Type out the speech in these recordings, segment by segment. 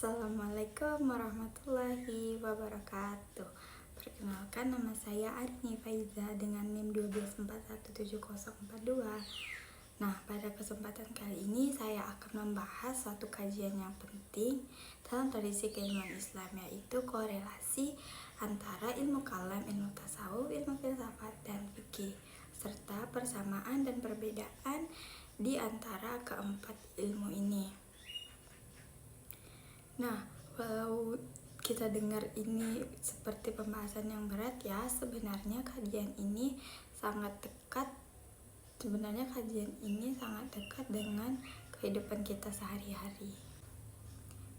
Assalamualaikum warahmatullahi wabarakatuh. Perkenalkan, nama saya Arini Faiza dengan NIM 12417042. Nah, pada kesempatan kali ini saya akan membahas suatu kajian yang penting dalam tradisi keilmuan Islam, yaitu korelasi antara ilmu kalam, ilmu tasawuf, ilmu filsafat, dan fikih, serta persamaan dan perbedaan di antara keempat ilmu ini. Nah, walau kita dengar ini seperti pembahasan yang berat ya, sebenarnya kajian ini sangat dekat dengan kehidupan kita sehari-hari.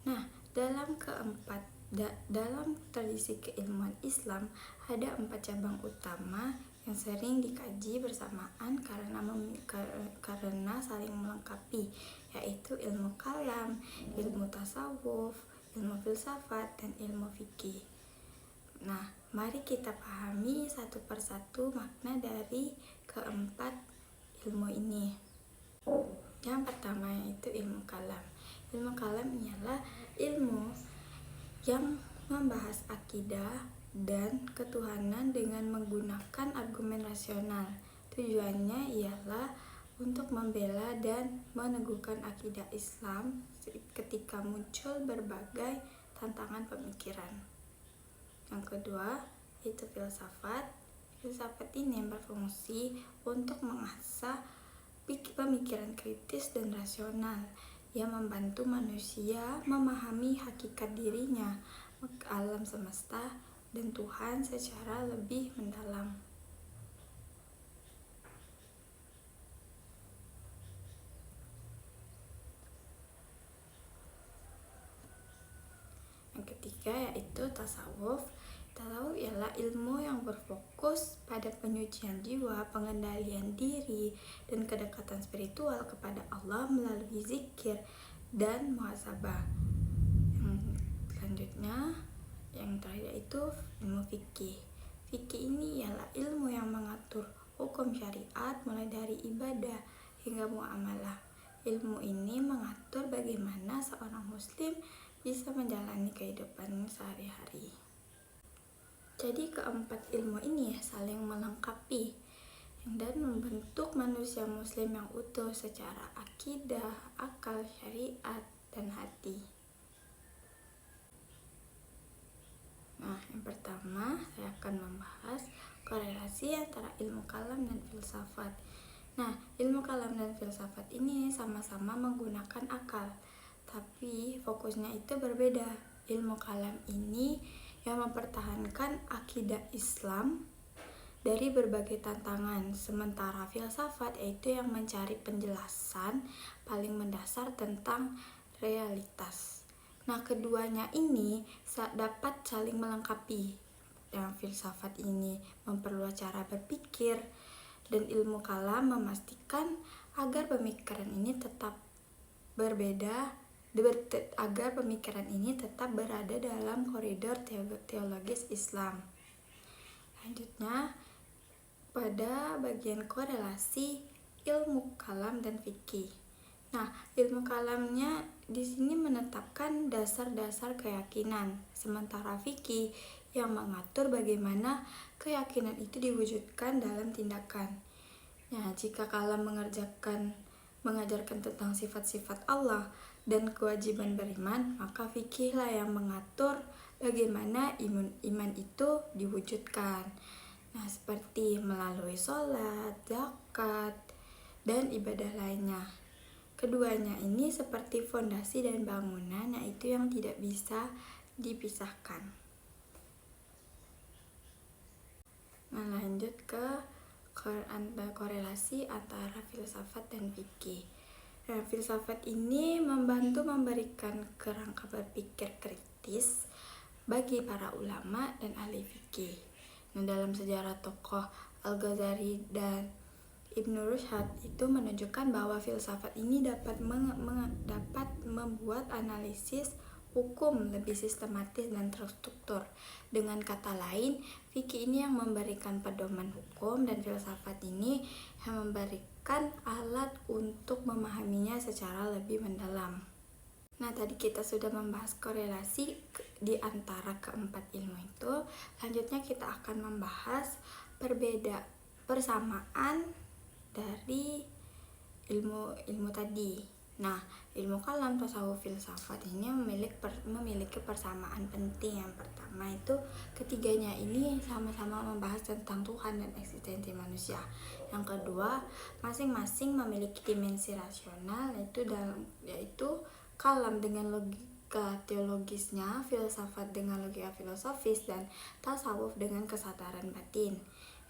Nah, dalam tradisi keilmuan Islam ada 4 cabang utama yang sering dikaji bersamaan karena saling melengkapi, yaitu ilmu kalam, ilmu tasawuf, ilmu filsafat, dan ilmu fikih. Nah, mari kita pahami satu persatu makna dari keempat ilmu ini. Yang pertama yaitu ilmu kalam. Ilmu kalam ialah ilmu yang membahas akidah dan ketuhanan dengan menggunakan argumen rasional. Tujuannya ialah untuk membela dan meneguhkan akidah Islam ketika muncul berbagai tantangan pemikiran. Yang kedua, yaitu filsafat. Filsafat ini berfungsi untuk mengasah pemikiran kritis dan rasional yang membantu manusia memahami hakikat dirinya, alam semesta, dan Tuhan secara lebih mendalam. Yang ketiga yaitu tasawuf. Tasawuf ialah ilmu yang berfokus pada penyucian jiwa, pengendalian diri, dan kedekatan spiritual kepada Allah melalui zikir dan muhasabah. Selanjutnya, yang terakhir yaitu ilmu fikih. Fikih ini ialah ilmu yang mengatur hukum syariat mulai dari ibadah hingga muamalah. Ilmu ini mengatur bagaimana seorang muslim bisa menjalani kehidupan sehari-hari. Jadi keempat ilmu ini saling melengkapi dan membentuk manusia muslim yang utuh secara akidah, akal, syariat, dan hati. Nah, yang pertama saya akan membahas korelasi antara ilmu kalam dan filsafat. Nah, ilmu kalam dan filsafat ini sama-sama menggunakan akal, tapi fokusnya itu berbeda. Ilmu kalam ini yang mempertahankan akidah Islam dari berbagai tantangan, sementara filsafat yaitu yang mencari penjelasan paling mendasar tentang realitas. Nah, keduanya ini dapat saling melengkapi. Yang filsafat ini memperluas cara berpikir, dan ilmu kalam memastikan agar pemikiran ini tetap berada dalam koridor teologis Islam. Lanjutnya, pada bagian korelasi ilmu kalam dan fikih. Nah, ilmu kalamnya di sini menetapkan dasar-dasar keyakinan, sementara fikih yang mengatur bagaimana keyakinan itu diwujudkan dalam tindakan. Nah, jika kalam mengajarkan tentang sifat-sifat Allah dan kewajiban beriman, maka fikihlah yang mengatur bagaimana iman itu diwujudkan. Nah, seperti melalui sholat, zakat, dan ibadah lainnya. Keduanya ini seperti fondasi dan bangunan, yaitu yang tidak bisa dipisahkan. Nah, lanjut ke korelasi antara filsafat dan fikih. Nah, filsafat ini membantu memberikan kerangka berpikir kritis bagi para ulama dan ahli fikih. Nah, dalam sejarah tokoh Al-Ghazali dan Ibnu Rushd itu menunjukkan bahwa filsafat ini dapat membuat analisis hukum lebih sistematis dan terstruktur. Dengan kata lain, fikih ini yang memberikan pedoman hukum dan filsafat ini yang memberikan alat untuk memahaminya secara lebih mendalam. Nah, tadi kita sudah membahas korelasi di antara keempat ilmu itu. Selanjutnya kita akan membahas persamaan dari ilmu tadi. Nah, ilmu kalam, tasawuf, filsafat ini memiliki persamaan penting. Yang pertama itu ketiganya ini sama-sama membahas tentang Tuhan dan eksistensi manusia. Yang kedua, masing-masing memiliki dimensi rasional, yaitu kalam dengan logika teologisnya, filsafat dengan logika filosofis, dan tasawuf dengan kesadaran batin.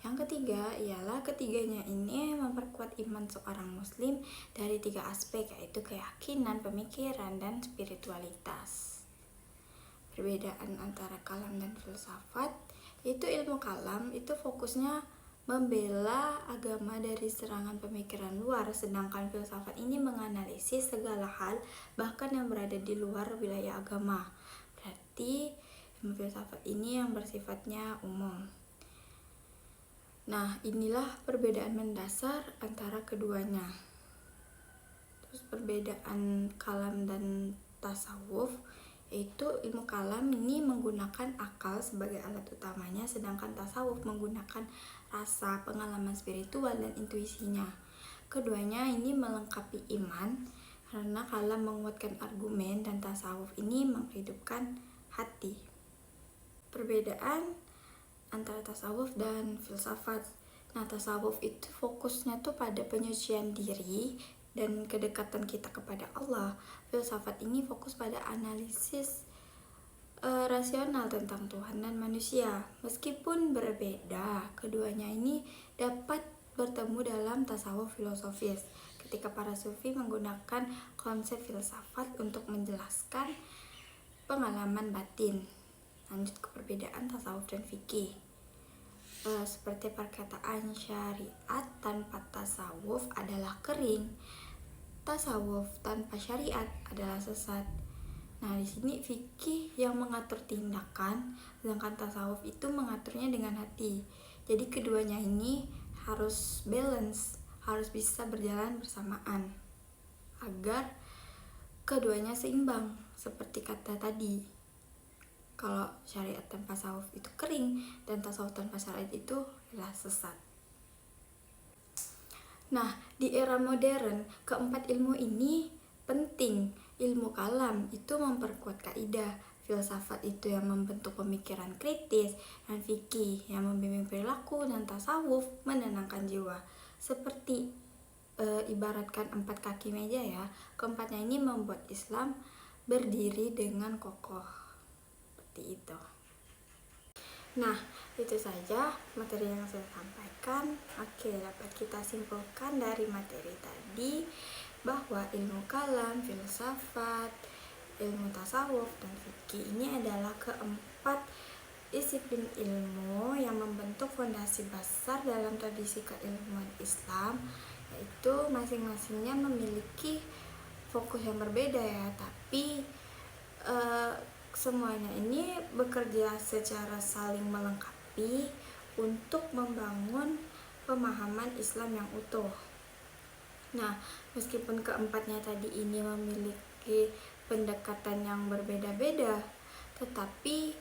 Yang ketiga ialah ketiganya ini memperkuat iman seorang muslim dari 3 aspek, yaitu keyakinan, pemikiran, dan spiritualitas. Perbedaan antara kalam dan filsafat, itu ilmu kalam itu fokusnya membela agama dari serangan pemikiran luar, sedangkan filsafat ini menganalisis segala hal bahkan yang berada di luar wilayah agama. Berarti ilmu filsafat ini yang bersifatnya umum. Nah, inilah perbedaan mendasar antara keduanya. Terus perbedaan kalam dan tasawuf, yaitu ilmu kalam ini menggunakan akal sebagai alat utamanya, sedangkan tasawuf menggunakan rasa, pengalaman spiritual, dan intuisinya. Keduanya ini melengkapi iman, karena kalam menguatkan argumen dan tasawuf ini menghidupkan hati. Perbedaan antara tasawuf dan filsafat. Nah, tasawuf itu fokusnya tuh pada penyucian diri dan kedekatan kita kepada Allah. Filsafat ini fokus pada analisis rasional tentang Tuhan dan manusia. Meskipun berbeda, keduanya ini dapat bertemu dalam tasawuf filosofis ketika para sufi menggunakan konsep filsafat untuk menjelaskan pengalaman batin. Lanjut ke perbedaan tasawuf dan fikih. Seperti perkataan syariat tanpa tasawuf adalah kering, tasawuf tanpa syariat adalah sesat. Nah, di sini fikih yang mengatur tindakan, sedangkan tasawuf itu mengaturnya dengan hati. Jadi keduanya ini harus balance, harus bisa berjalan bersamaan agar keduanya seimbang. Seperti kata tadi, kalau syariat tanpa tasawuf itu kering dan tasawuf tanpa syariat itu adalah sesat. Nah, di era modern, keempat ilmu ini penting. Ilmu kalam itu memperkuat kaidah, filsafat itu yang membentuk pemikiran kritis, dan fikih yang membimbing perilaku, dan tasawuf menenangkan jiwa. Seperti ibaratkan 4 kaki meja ya, keempatnya ini membuat Islam berdiri dengan kokoh. Seperti itu. Nah, itu saja materi yang saya sampaikan. Oke, dapat kita simpulkan dari materi tadi bahwa ilmu kalam, filsafat, ilmu tasawuf, dan fikih ini adalah keempat disiplin ilmu yang membentuk fondasi besar dalam tradisi keilmuan Islam, yaitu masing-masingnya memiliki fokus yang berbeda ya, tapi semuanya ini bekerja secara saling melengkapi untuk membangun pemahaman Islam yang utuh. Nah, meskipun keempatnya tadi ini memiliki pendekatan yang berbeda-beda, tetapi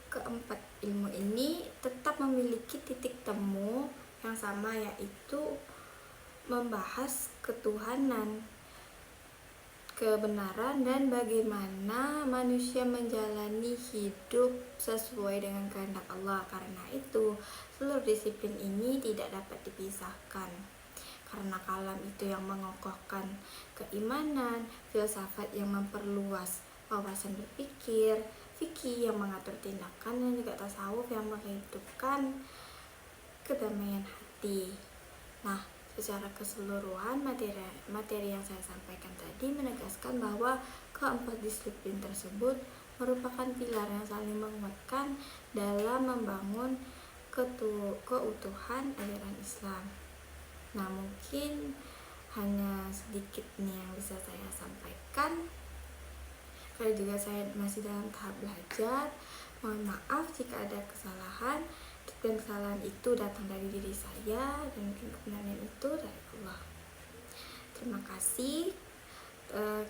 keempat ilmu ini tetap memiliki titik temu yang sama, yaitu membahas ketuhanan, kebenaran, dan bagaimana manusia menjalani hidup sesuai dengan kehendak Allah. Karena itu, seluruh disiplin ini tidak dapat dipisahkan. Karena kalam itu yang mengokohkan keimanan, filsafat yang memperluas wawasan berpikir, fikih yang mengatur tindakan, dan juga tasawuf yang menghidupkan kedamaian hati. Nah, secara keseluruhan materi yang saya sampaikan tadi menegaskan bahwa keempat disiplin tersebut merupakan pilar yang saling menguatkan dalam membangun keutuhan ajaran Islam. Nah, mungkin hanya sedikit nih yang bisa saya sampaikan, karena juga saya masih dalam tahap belajar. Mohon maaf jika ada kesalahan, dan kesalahan itu datang dari diri saya, dan kebenaran itu dari Allah. Terima kasih.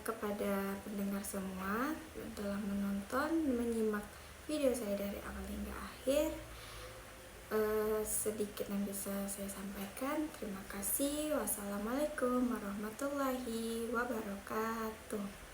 kepada pendengar semua telah menyimak video saya dari awal hingga akhir. Sedikit yang bisa saya sampaikan. Terima kasih. Wassalamualaikum warahmatullahi wabarakatuh.